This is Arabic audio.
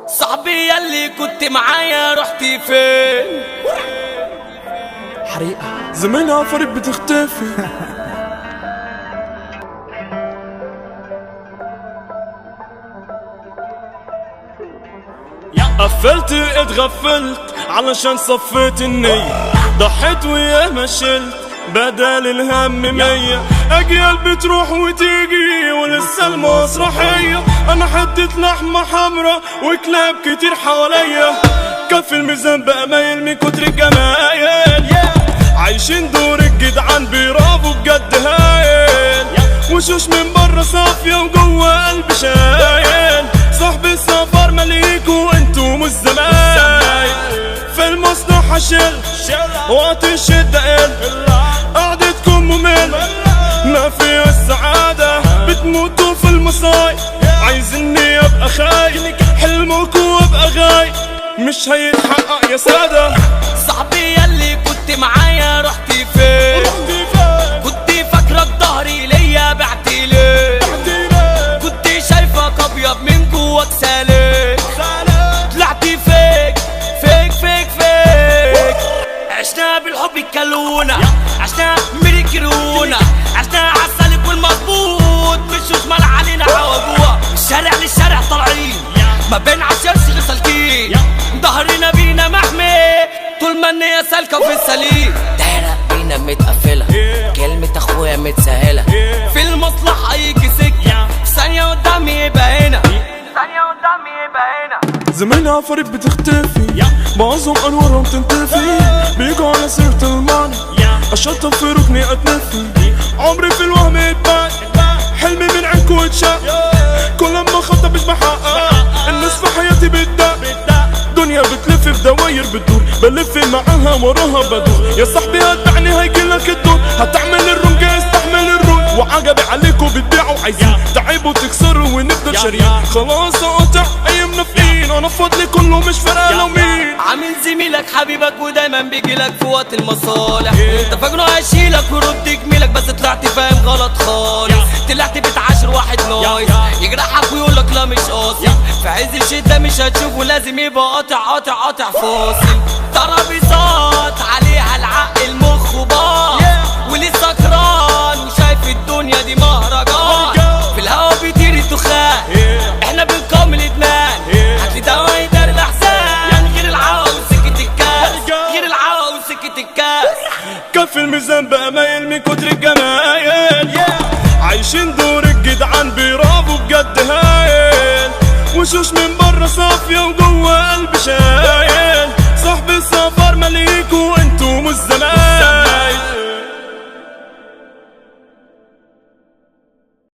صاحبي ياللي كنت معايا رحتي فين؟ حريقة زميلها فريق بتختفي. قفلت اتغفلت علشان صفيت النية، ضحيت وياه ما شلت بدل الهم 100. اجيال بتروح وتيجي ولسه المسرحية، انا حتة لحمة حمرا وكلاب كتير حواليا، كف الميزان بقى مايل من كتر الجمايل. عايشين دور الجدعان برافو بجد هايل، وشوش من بره صافية وجوه قلبي شايل. صاحبي السفر مليك وانتو مش زمايل، في المصنع هشيل وقت الشدة قل، قعدتكم ممل ما فيها السعادة، بتموتوا في المصايب عايزيني ابقى خايف، حلمكم وابقى غايب مش هيتحقق يا سادة. صاحبي ياللي كنت معايا رحتي فين؟ كنت فاكرك ظهري ليا بعتي ليه؟ كنت شايفك ابيض من جواك سالك، طلعتي فيك فيك فيك فيك. عشنا بالحب يكلونا، عشنا ملكرونا، عشنا عالسالك والمظبوط، مش مال علينا عوجوه، الشارع للشارع طالعين ما بين عشان سالكين، ظهرنا بينا محمي طول ما النية سالكة في السليم. دايرة بينا متقفلة، كلمة اخويا متسهلة، في المصلحة يجي سكة، ثانية قدامي يبقى هنا، ثانية قدامي يبقى هنا. زميلها فريق بتختفي، معظم انوارهم تنتفي، بيجوا على سيرة المعنى اشطب في ركني اتنفي، عمري في الوهم اتباع، حلمي من عينكو اتشاق، كل ما خطب مش بحقق، الناس في حياتي بتدق، دنيا بتلف في دواير بتدور، بلف معاها وراها بدور، يا صاحبي هتعني هيجيلك الدور، هتعمل الرمج استحمل الرول، وعجبي عليكوا بتبيعوا عايزين تعبوا تكسروا ونفضل شاريين، خلاص اقطع ايامنا فين، انا فاضلي كله مش فارقه لو مين. عامل زميلك حبيبك ودايما بيجيلك في وقت المصالح، انت فاكره هيشيلك ويرد جميلك، بس طلعت فاهم غلط خالص، طلعت بتعاشر واحد نايس يجرحك ويقولك لا مش قاصد، في عز الشتا مش هتشوفه لازم يبقى قاطع فاصل، ترابيزات عليها العقل المخ باظ، ولسه سكران وشايف الدنيا دي مهرجان، في الهوا بيطير الدخان، احنا بنقاوم الادمان، هاتلي دواء يدار الاحزان، غير العوا وسكة الكاس، غير العوا وسكة الكاس. كف الميزان بقى مايل من كتر الجمايل، عايشين دور الجدعان برافو بجد هايل، وشوش من بره صافية وجوه قلبي شايل.